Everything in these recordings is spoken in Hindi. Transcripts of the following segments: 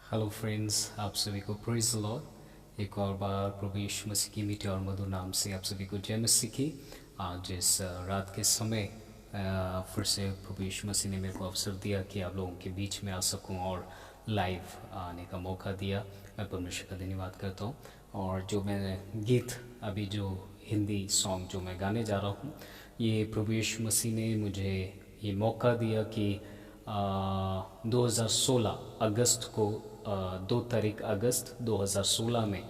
हेलो फ्रेंड्स, आप सभी को प्रेज द लॉर्ड। एक और बार प्रभु यीशु मसीह की मीठे और मधुर नाम से आप सभी को जय मसीह की। आज इस रात के समय फिर से प्रभु यीशु मसीह ने मेरे को अवसर दिया कि आप लोगों के बीच में आ सकूं और लाइव आने का मौका दिया। मैं परमेश्वर का धन्यवाद करता हूं। और जो मैंने गीत अभी जो हिंदी सॉन्ग जो मैं गाने जा रहा हूं, ये प्रभु यीशु मसीह ने मुझे ये मौका दिया कि 2016 अगस्त को 2 तारीख अगस्त 2016 में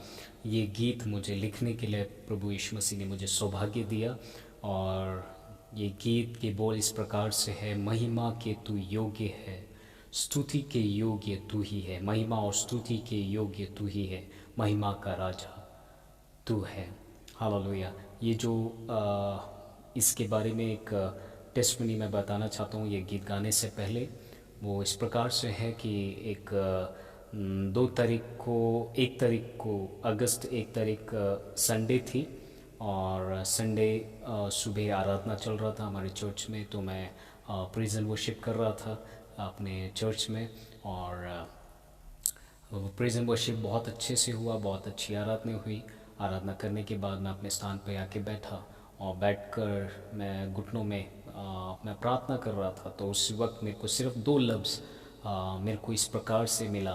ये गीत मुझे लिखने के लिए प्रभु यीशु मसीह ने मुझे सौभाग्य दिया। और ये गीत के बोल इस प्रकार से है, महिमा के तू योग्य है, स्तुति के योग्य तू ही है, महिमा और स्तुति के योग्य तू ही है, महिमा का राजा तू है। हालेलुया। ये जो इसके बारे में एक टेस्टमनी मैं बताना चाहता हूँ ये गीत गाने से पहले। वो इस प्रकार से है कि एक 1 तारीख को अगस्त 1 तारीख संडे थी। और संडे सुबह आराधना चल रहा था हमारे चर्च में, तो मैं प्रेज़ एंड वर्शिप कर रहा था अपने चर्च में। और प्रेज़ एंड वर्शिप बहुत अच्छे से हुआ, बहुत अच्छी आराधना हुई। आराधना करने के बाद मैं अपने स्थान पर आके बैठा और बैठकर मैं घुटनों में मैं प्रार्थना कर रहा था। तो उस वक्त मेरे को सिर्फ 2 लफ्ज़ मेरे को इस प्रकार से मिला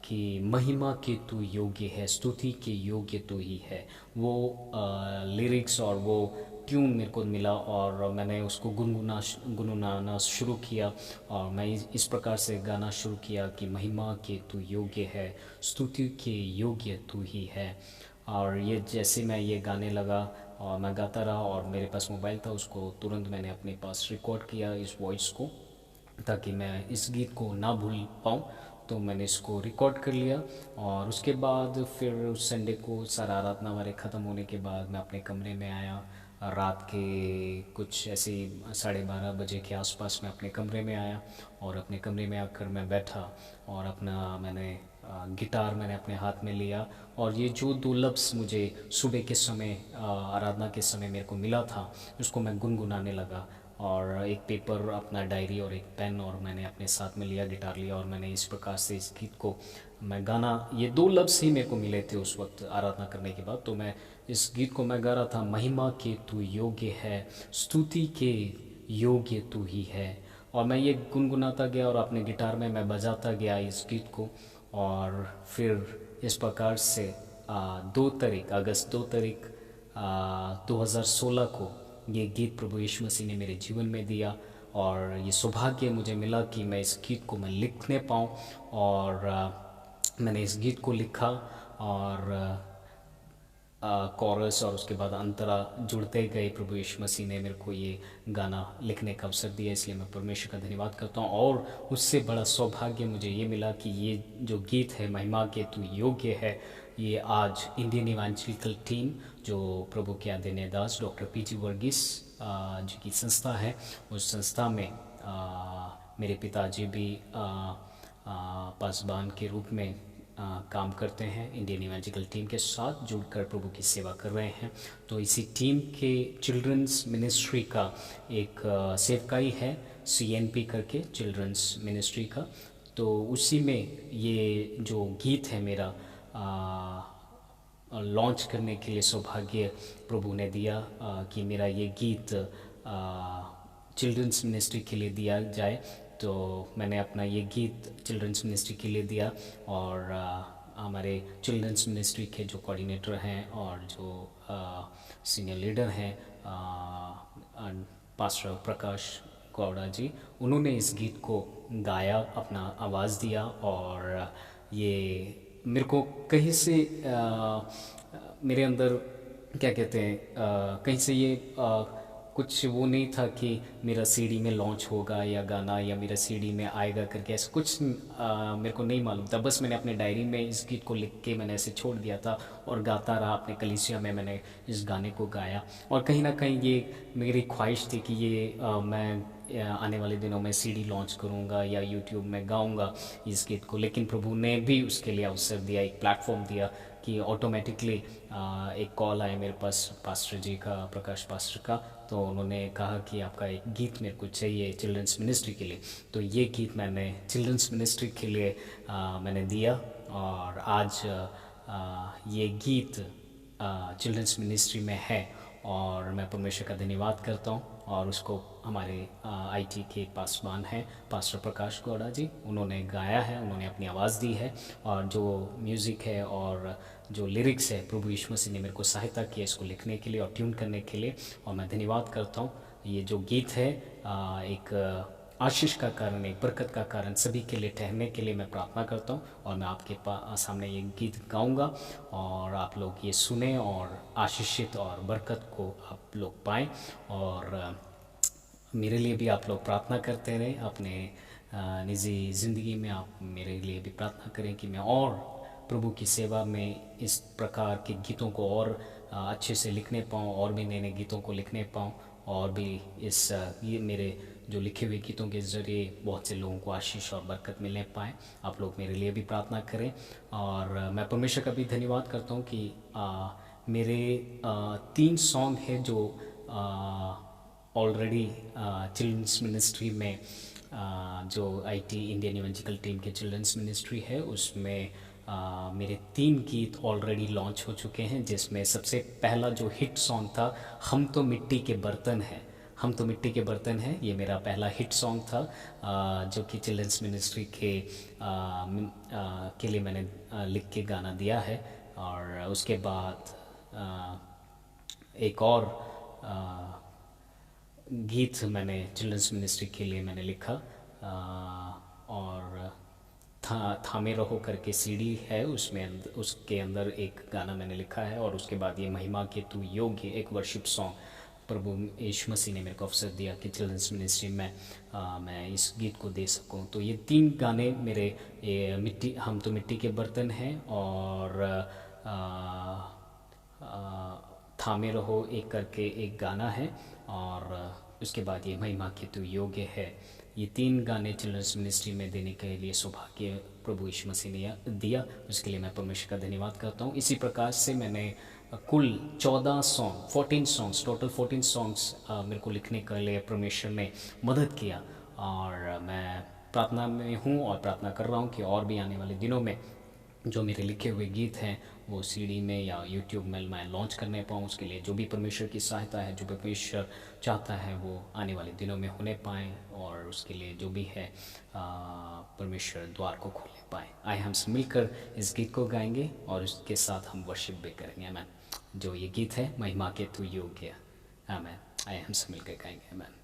कि महिमा के तू योग्य है, स्तुति के योग्य तू ही है। वो लिरिक्स और वो ट्यून मेरे को मिला और मैंने उसको गुनगुनाना शुरू किया। और मैं इस प्रकार से गाना शुरू किया कि महिमा के तू योग्य है, स्तुति के योग्य तू ही है। और ये जैसे मैं ये गाने लगा और मैं गाता रहा और मेरे पास मोबाइल था, उसको तुरंत मैंने अपने पास रिकॉर्ड किया इस वॉइस को, ताकि मैं इस गीत को ना भूल पाऊँ। तो मैंने इसको रिकॉर्ड कर लिया। और उसके बाद फिर उस संडे को सारा आराधना हमारे ख़त्म होने के बाद मैं अपने कमरे में आया। रात के कुछ ऐसे 12:30 बजे के आसपास मैं अपने कमरे में आया और अपने कमरे में आकर मैं बैठा और अपना मैंने गिटार मैंने अपने हाथ में लिया। और ये जो 2 लफ्ज़ मुझे सुबह के समय आराधना के समय मेरे को मिला था, उसको मैं गुनगुनाने लगा। और एक पेपर, अपना डायरी और एक पेन और मैंने अपने साथ में लिया, गिटार लिया और मैंने इस प्रकार से इस गीत को मैं गाना, ये 2 लफ्ज़ ही मेरे को मिले थे उस वक्त आराधना करने के बाद। तो मैं इस गीत को मैं गा रहा था, महिमा के तू योग्य है, स्तुति के योग्य तू ही है। और मैं ये गुनगुनाता गया और अपने गिटार में मैं बजाता गया इस गीत को। और फिर इस प्रकार से 2 तारीख अगस्त 2 तारीख 2016 को ये गीत प्रभु यीशु मसीह ने मेरे जीवन में दिया। और ये सौभाग्य मुझे मिला कि मैं इस गीत को मैं लिखने पाऊँ। और मैंने इस गीत को लिखा और कॉरस और उसके बाद अंतरा जुड़ते गए। प्रभु यीशु मसीह ने मेरे को ये गाना लिखने का अवसर दिया, इसलिए मैं परमेश्वर का धन्यवाद करता हूँ। और उससे बड़ा सौभाग्य मुझे ये मिला कि ये जो गीत है, महिमा के तू योग्य है, ये आज इंडियन इवेंचुरिकल टीम, जो प्रभु के आदरणीय दास डॉक्टर पीजी वर्गीस जी की संस्था है, उस संस्था में मेरे पिताजी भी पासबान के रूप में काम करते हैं। इंडियन इवेंचुरिकल टीम के साथ जुड़कर प्रभु की सेवा कर रहे हैं। तो इसी टीम के चिल्ड्रंस मिनिस्ट्री का एक सेवकाई है, CNP करके चिल्ड्रंस मिनिस्ट्री का। तो उसी में ये जो गीत है मेरा लॉन्च करने के लिए सौभाग्य प्रभु ने दिया कि मेरा ये गीत चिल्ड्रंस मिनिस्ट्री के लिए दिया जाए। तो मैंने अपना ये गीत चिल्ड्रंस मिनिस्ट्री के लिए दिया। और हमारे चिल्ड्रंस मिनिस्ट्री के जो कोऑर्डिनेटर हैं और जो सीनियर लीडर हैं, पास्टर प्रकाश गौड़ा जी, उन्होंने इस गीत को गाया, अपना आवाज़ दिया। और ये मेरे को कहीं से मेरे अंदर क्या कहते हैं, कहीं से ये कुछ वो नहीं था कि मेरा CD में लॉन्च होगा या गाना या मेरा CD में आएगा करके, ऐसा कुछ मेरे को नहीं मालूम था। बस मैंने अपने डायरी में इस गीत को लिख के मैंने ऐसे छोड़ दिया था और गाता रहा। अपने कलीसिया में मैंने इस गाने को गाया और कहीं ना कहीं ये मेरी ख्वाहिश थी कि ये मैं आने वाले दिनों में CD लॉन्च करूँगा या YouTube में गाऊँगा इस गीत को। लेकिन प्रभु ने भी उसके लिए अवसर दिया, एक प्लेटफॉर्म दिया कि ऑटोमेटिकली एक कॉल आए मेरे पास पास्टर जी का, प्रकाश पास्टर का, तो उन्होंने कहा कि आपका एक गीत मेरे को चाहिए चिल्ड्रंस मिनिस्ट्री के लिए। तो ये गीत मैंने चिल्ड्रंस मिनिस्ट्री के लिए मैंने दिया, और आज ये गीत चिल्ड्रंस मिनिस्ट्री में है, और मैं परमेश्वर का धन्यवाद करता हूँ। और उसको हमारे आईटी के पासवान हैं पास्टर प्रकाश गौड़ा जी, उन्होंने गाया है, उन्होंने अपनी आवाज़ दी है, और जो म्यूज़िक है और जो लिरिक्स है प्रभु यीशु मसीह ने मेरे को सहायता की है इसको लिखने के लिए और ट्यून करने के लिए, और मैं धन्यवाद करता हूँ। ये जो गीत है एक आशीष का कारण, एक बरकत का कारण सभी के लिए ठहरने के लिए मैं प्रार्थना करता हूँ। और मैं आपके सामने ये गीत गाऊंगा, और आप लोग ये सुने और आशीषित और बरकत को आप लोग पाएं। और मेरे लिए भी आप लोग प्रार्थना करते रहें, अपने निजी ज़िंदगी में आप मेरे लिए भी प्रार्थना करें कि मैं और प्रभु की सेवा में इस प्रकार के गीतों को और अच्छे से लिखने पाऊँ, और भी नए नए गीतों को लिखने पाऊँ, और भी इस ये मेरे जो लिखे हुए गीतों के ज़रिए बहुत से लोगों को आशीष और बरकत मिलने पाए। आप लोग मेरे लिए भी प्रार्थना करें। और मैं परमेश्वर का भी धन्यवाद करता हूँ कि मेरे 3 सॉन्ग है जो ऑलरेडी चिल्ड्रंस मिनिस्ट्री में जो आईटी इंडियन इवेंजिकल टीम के चिल्ड्रंस मिनिस्ट्री है उसमें मेरे 3 गीत ऑलरेडी लॉन्च हो चुके हैं, जिसमें सबसे पहला जो हिट सॉन्ग था हम तो मिट्टी के बर्तन हैं, हम तो मिट्टी के बर्तन हैं, ये मेरा पहला हिट सॉन्ग था जो कि चिल्ड्रंस मिनिस्ट्री के लिए मैंने लिख के गाना दिया है। और उसके बाद एक और गीत मैंने चिल्ड्रंस मिनिस्ट्री के लिए मैंने लिखा, और थामे रहो करके सीडी है, उसमें उसके अंदर एक गाना मैंने लिखा है। और उसके बाद ये महिमा के तू योग्य एक वर्शिप सॉन्ग प्रभु यीशु मसीह ने मेरे को अवसर दिया कि चिल्ड्रंस मिनिस्ट्री में मैं इस गीत को दे सकूं। तो ये 3 गाने मेरे मिट्टी हम तो मिट्टी के बर्तन हैं, और थामे रहो एक करके एक गाना है, और उसके बाद ये महिमा के तू योग्य है। ये 3 गाने चिल्ड्रंस मिनिस्ट्री में देने के लिए सौभाग्य प्रभु यीशु मसीह ने दिया, उसके लिए मैं परमेश्वर का धन्यवाद करता हूँ। इसी प्रकार से मैंने कुल 14 सॉन्ग 14 सॉन्ग्स टोटल 14 सॉन्ग्स मेरे को लिखने के लिए परमेश्वर ने मदद किया, और मैं प्रार्थना में हूँ और प्रार्थना कर रहा हूँ कि और भी आने वाले दिनों में जो मेरे लिखे हुए गीत हैं वो सीडी में या यूट्यूब में मैं लॉन्च करने पाऊँ। उसके लिए जो भी परमेश्वर की सहायता है, जो परमेश्वर चाहता है वो आने वाले दिनों में होने पाएँ, और उसके लिए जो भी है परमेश्वर द्वार को खोलने पाए। आए हम सब मिलकर इस गीत को गाएंगे और उसके साथ हम वर्शिप भी करेंगे। आमेन। जो ये गीत है महिमा के तू योग्य, आमेन। आए हम सब मिलकर गाएंगे। आमेन।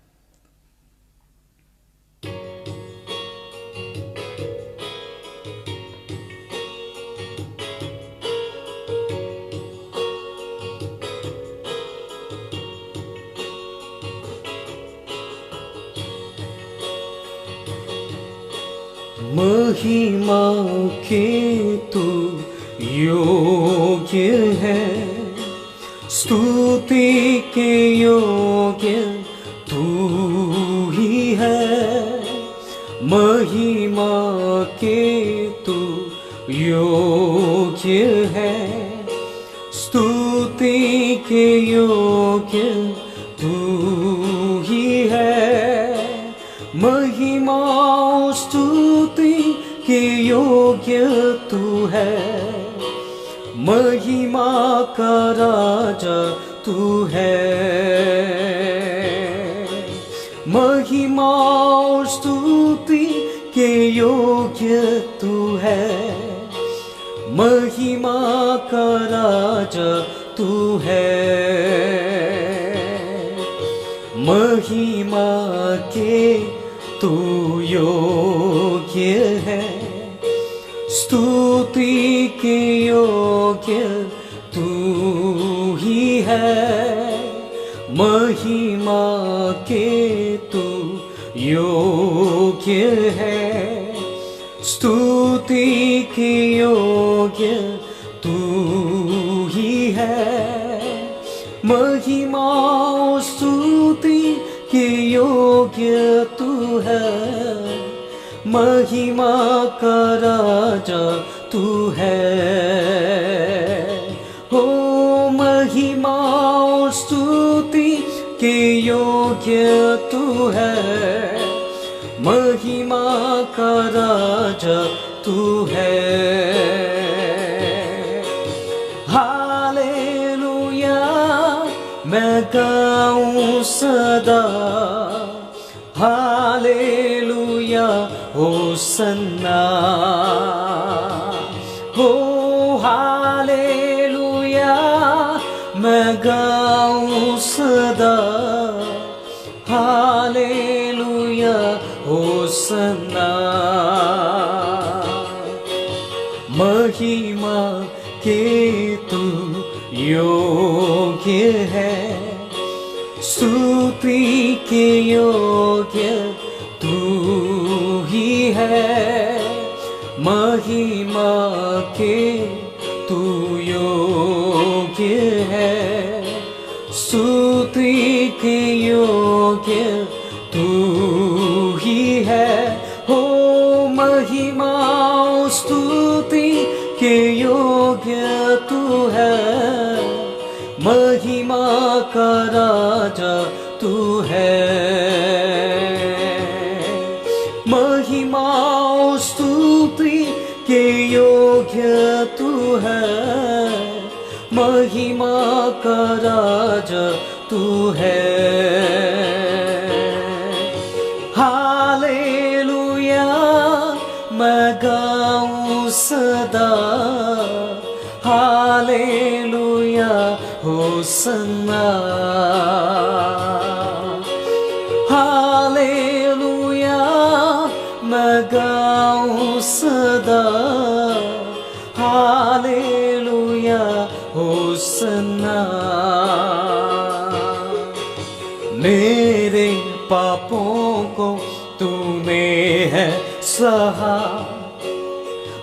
महिमा के तू योग्य है, स्तुति के योग्य तू ही है। महिमा के तू योग्य है, स्तुति के योग्य तू ही है। महिमा स्तुति के योग्य तू है, महिमा का राजा तू है। महिमा स्तुति के योग्य तू है, महिमा का राजा तू है। महिमा के तू योग्य है, स्तुति के योग्य तू ही है। महिमा के तू योग्य है, स्तुति के योग्य तू ही है। महिमा स्तुति के योग्य तू है, महिमा का राजा तू है। हो महिमा स्तुति के योग्य तू है, महिमा का राजा तू है। हालेलुया मैं गाऊं सदा, हालेलुया होसन्ना, हो हालेलुया मैं गाऊं सदा, हालेलुया होसन्ना। महिमा के तू योग्य है, स्तुति के योग्य तू ही है। महिमा के तू योग्य है, स्तुति के योग्य तू ही है। हो महिमा स्तुति के योग्य तू है, महिमा का राजा तू है। महिमा स्तुति के योग्य तू है, महिमा का राजा तू है। हालेलुया मैं गाऊं सदा, हालेलुया होसन्ना, हालेलुया मैं गाऊं सदा, हालेलुया होसन्ना। मेरे पापों को तूने है सहा,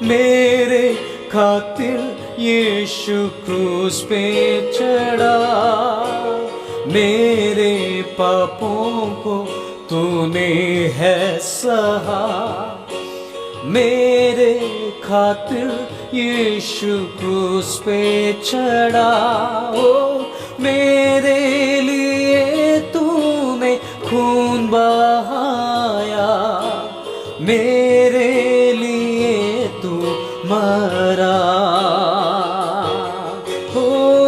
मेरे खातिर यीशु क्रूस पे चढ़ा। मेरे पापों को तूने है सहा, मेरे खातिर यीशु क्रूस पे चढ़ा। ओ मेरे लिए तूने खून बहाया, मेरे लिए तू मरा। ओ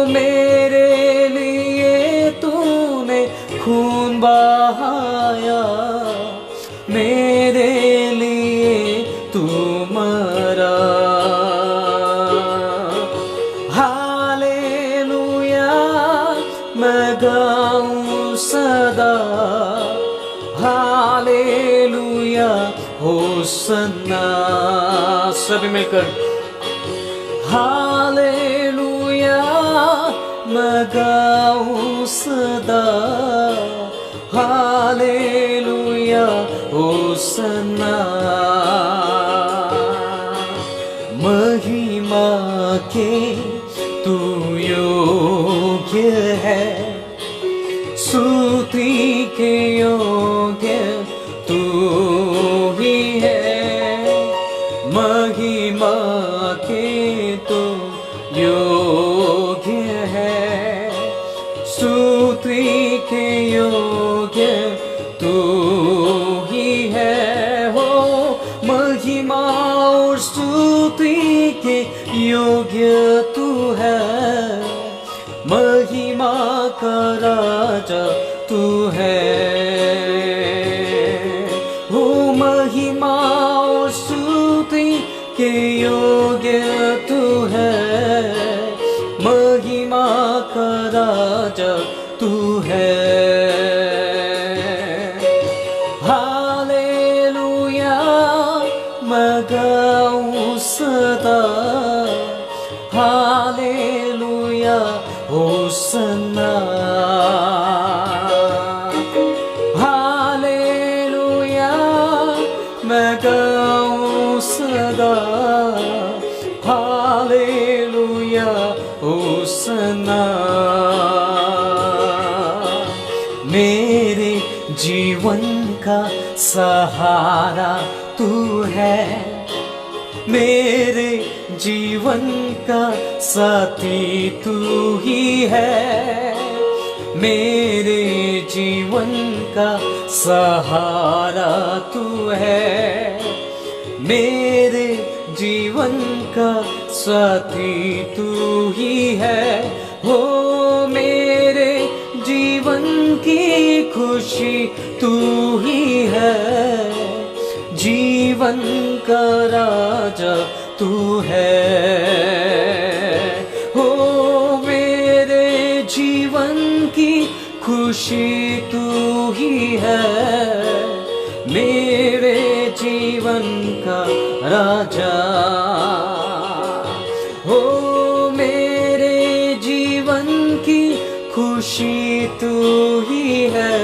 मेरे लिए तूने खून बहाया, मेरे लिए तू मरा। हालेलुया मैं गाऊं सदा, हालेलुया होसन्ना। सभी मिलकर हालेलुया मैं गाऊं सदा, हालेलुया होसन्ना। महिमा के तू योग्य है, स्तुति के योग्य तू ही है। महिमा के तू योग्य है, स्तुति के योग्य तू ही है। हो महिमा और स्तुति के योग्य तू है, महिमा का राजा तू है। हो महिमा और स्तुति के योग्य तू है, महिमा का राजा तू है। हालेलुया मैं गाऊं सदा, हालेलुया होसन्ना। हालेलुया मैं गाऊं सदा, हालेलुया होसन्ना। मेरे जीवन का सहारा तू है, मेरे जीवन का साथी तू ही है। मेरे जीवन का सहारा तू है, मेरे जीवन का साथी तू ही है। हो मेरे जीवन की खुशी तू ही है, जीवन का राजा तू है। हो मेरे जीवन की खुशी तू ही है, मेरे जीवन का राजा। हो मेरे जीवन की खुशी तू ही है,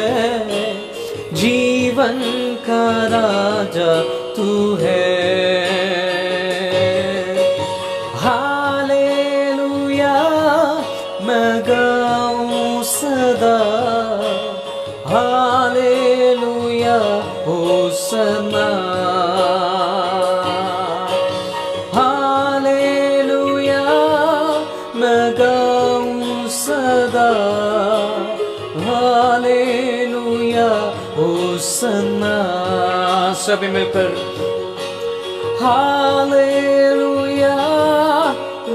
जीवन का राजा तू है। हालेलुया मैं गाऊं सदा, हालेलुया होसन्ना, हालेलुया मैं गाऊं सदा, हालेलुया होसन्ना। सभी मिलकर हालेलुया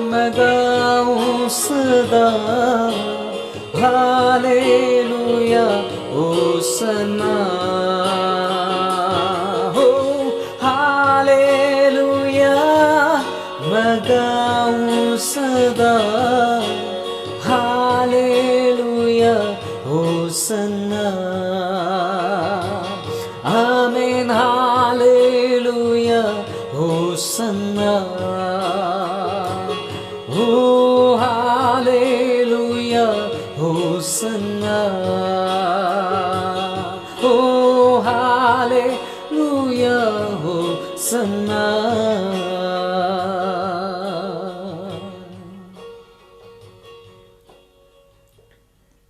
मैं गाऊं सदा, हालेलुया होसन्ना। हो हालेलुया मैं गाऊं सदा, हालेलुया होसन्ना। आमीन हालेलुया होसन्ना। हो हालेलुया होसन्ना, हो हालेलुया होसन्ना।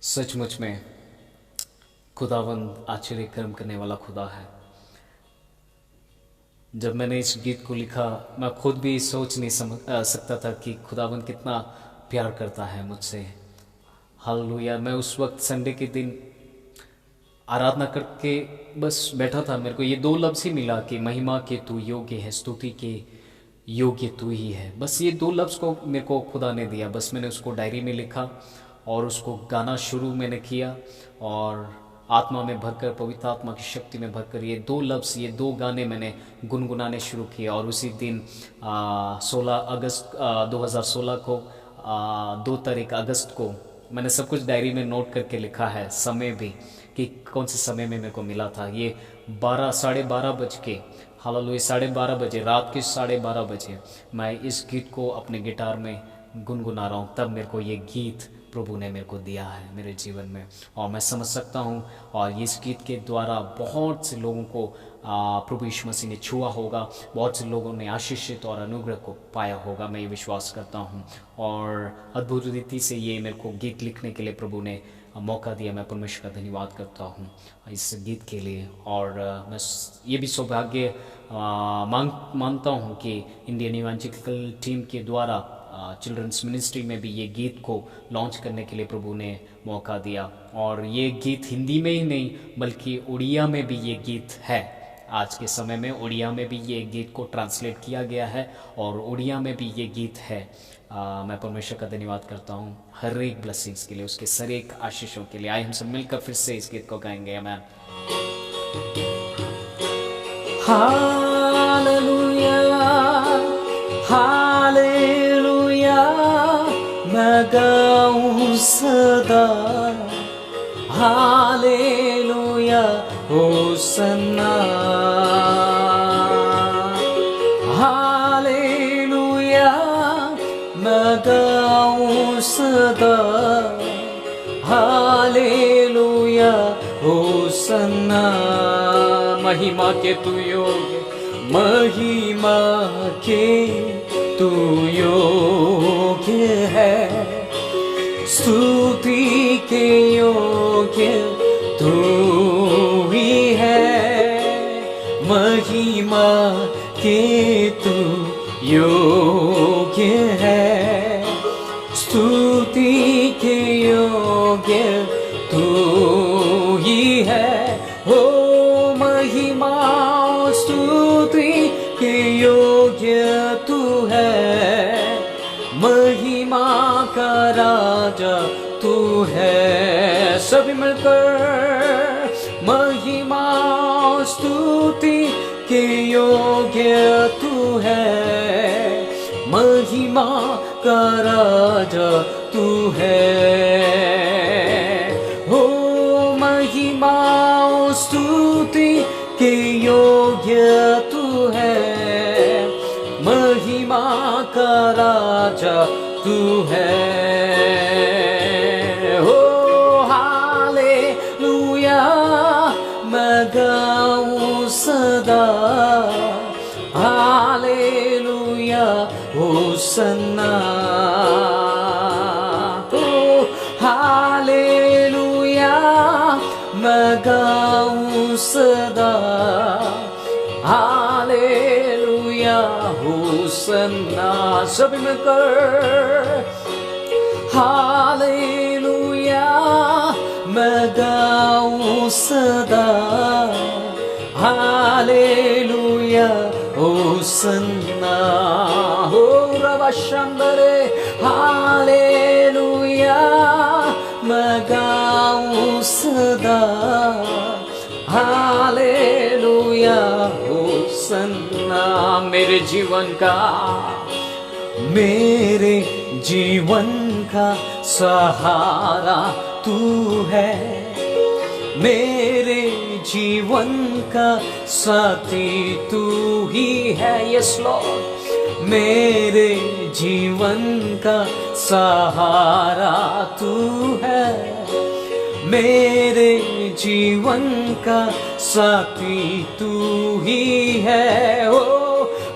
सचमुच में खुदावंद आश्चर्य कर्म करने वाला खुदा है। जब मैंने इस गीत को लिखा मैं खुद भी सोच नहीं सकता था कि खुदावंद कितना प्यार करता है मुझसे। हालेलुया। मैं उस वक्त संडे के दिन आराधना करके बस बैठा था, मेरे को ये दो लफ्ज़ ही मिला कि महिमा के तू योग्य है, स्तुति के योग्य तू ही है। बस ये दो लफ्ज़ को मेरे को खुदा ने दिया, बस मैंने उसको डायरी में लिखा और उसको गाना शुरू मैंने किया और आत्मा में भरकर, पवित्र आत्मा की शक्ति में भरकर ये दो लफ्ज़, ये दो गाने मैंने गुनगुनाने शुरू किए। और उसी दिन 16 अगस्त 2016 को 2 तारीख अगस्त को मैंने सब कुछ डायरी में नोट करके लिखा है, समय भी कि कौन से समय में मेरे को मिला था। ये 12:30 बज के, हालेलुया 12:30 बजे, रात के 12:30 बजे मैं इस गीत को अपने गिटार में गुनगुना रहा हूँ। तब मेरे को ये गीत प्रभु ने मेरे को दिया है मेरे जीवन में, और मैं समझ सकता हूँ और इस गीत के द्वारा बहुत से लोगों को प्रभु यीशु मसीह ने छुआ होगा, बहुत से लोगों ने आशीषित और अनुग्रह को पाया होगा, मैं ये विश्वास करता हूँ। और अद्भुत रीति से ये मेरे को गीत लिखने के लिए प्रभु ने मौका दिया। मैं परमेश्वर का धन्यवाद करता हूँ इस गीत के लिए। और मैं ये भी सौभाग्य मानता हूँ कि इंडियन इवेंजेलिकल टीम के द्वारा चिल्ड्रंस मिनिस्ट्री में भी ये गीत को लॉन्च करने के लिए प्रभु ने मौका दिया। और ये गीत हिंदी में ही नहीं बल्कि उड़िया में भी ये गीत है। आज के समय में उड़िया में भी ये गीत को ट्रांसलेट किया गया है और उड़िया में भी ये गीत है। मैं परमेश्वर का धन्यवाद करता हूँ हर एक ब्लेसिंग्स के लिए, उसके सर एक आशीषों के लिए। आइए हम सब मिलकर फिर से इस गीत को गाएंगे। आमीन। हालेलुया हालेलुया मैं गाऊं सदा, हालेलुया होसन्ना, हालेलुया मैं गाऊं सदा, हालेलुया होसन्ना। महिमा के तू योग्य, महिमा के तू योग्य है, स्तुति के योग्य तू ही है, महिमा के तू योग्य है, स्तुति के योग्य राजा तू है। सभी मिलकर महिमा स्तुति के योग्य तू है, महिमा का राजा तू है। हो महिमा स्तुति के योग्य तू है, महिमा का राजा तू है। हो हालेलुया मैं गाऊं सदा, हालेलुया होसन्ना। ओ हालेलुया मैं गाऊं सदा, हालेलुया होसन्ना। सभी मिलकर हालेलुया मैं गाऊं सदा, हालेलुया होसन्ना। हो रवा शंबरे हालेलुया मैं गाऊं सदा, हालेलुया होसन्ना। मेरे जीवन का, मेरे जीवन का सहारा तू है, मेरे जीवन का साथी तू ही है। यस लॉर्ड मेरे जीवन का सहारा तू है, मेरे जीवन का साथी तू ही है। ओ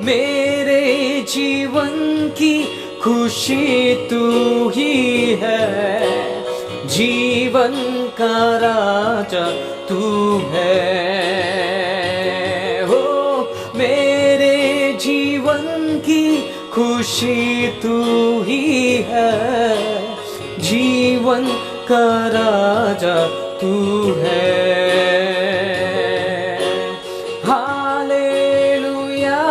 मेरे जीवन की खुशी तू ही है, जीवन का राजा तू है। हो मेरे जीवन की खुशी तू ही है, जीवन का राजा तू है। हालेलुया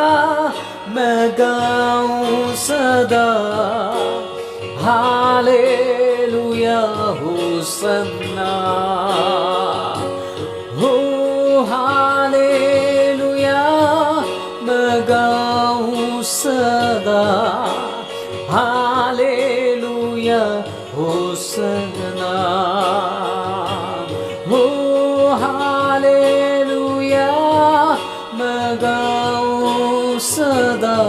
मैं गाऊं सदा, हालेलुया होसन्ना। हो हालेलुया मैं गाऊं सदा, हालेलुया होसन्ना। हो हालेलुया मैं गाऊं सदा,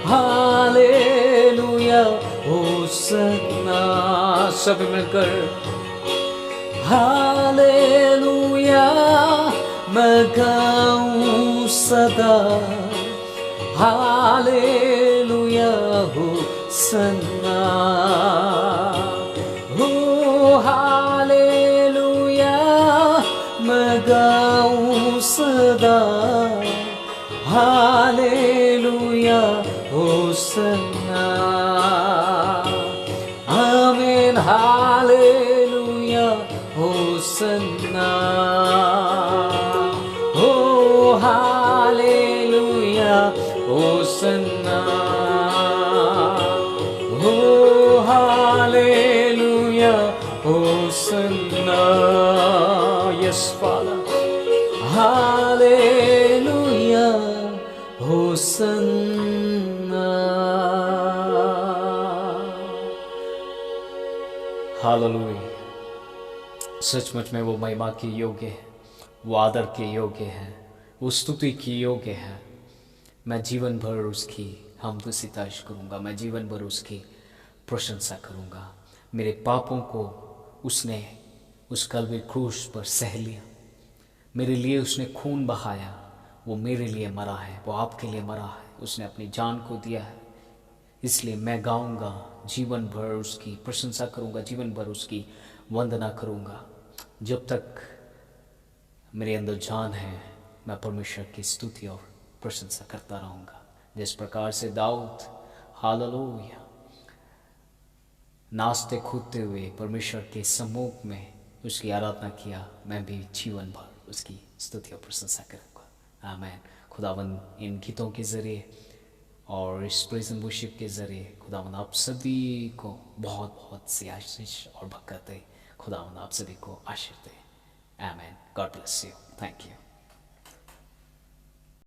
हालेलुया होसन्ना। सब मिलकर हालेलुया मैं गाऊं सदा, हालेलुया होसन्ना। हो हालेलुया मैं गाऊं सदा, हालेलुया होसन्ना। आमीन हालेलुया होसन्ना। हो हालेलुया होसन्ना। हो hallelujah Hosanna. Yes father hallelujah Hosanna. Hallelujah. सचमुच में वो महिमा के योग्य है, वो आदर के योग्य है, वो स्तुति की योग्य है। मैं जीवन भर उसकी हमद सिताइश करूँगा, मैं जीवन भर उसकी प्रशंसा करूँगा। मेरे पापों को उसने उस कल्वे क्रूस पर सह लिया, मेरे लिए उसने खून बहाया, वो मेरे लिए मरा है, वो आपके लिए मरा है, उसने अपनी जान को दिया है। इसलिए मैं गाऊंगा, जीवन भर उसकी प्रशंसा करूंगा, जीवन भर उसकी वंदना करूंगा। जब तक मेरे अंदर जान है मैं परमेश्वर की स्तुति और प्रशंसा करता रहूंगा। जिस प्रकार से दाऊद हालेलुया नाचते कूदते हुए परमेश्वर के सम्मुख में उसकी आराधना किया, मैं भी जीवन भर उसकी स्तुति और प्रशंसा करूंगा। आमीन। खुदावंद इन गीतों के ज़रिए और इस प्रेज एंड वर्शिप के ज़रिए खुदावंद आप सभी को बहुत बहुत सी आशीष और बरकत दे। खुदावंद आप सभी को आशीष दे। आमीन। God bless you. Thank you.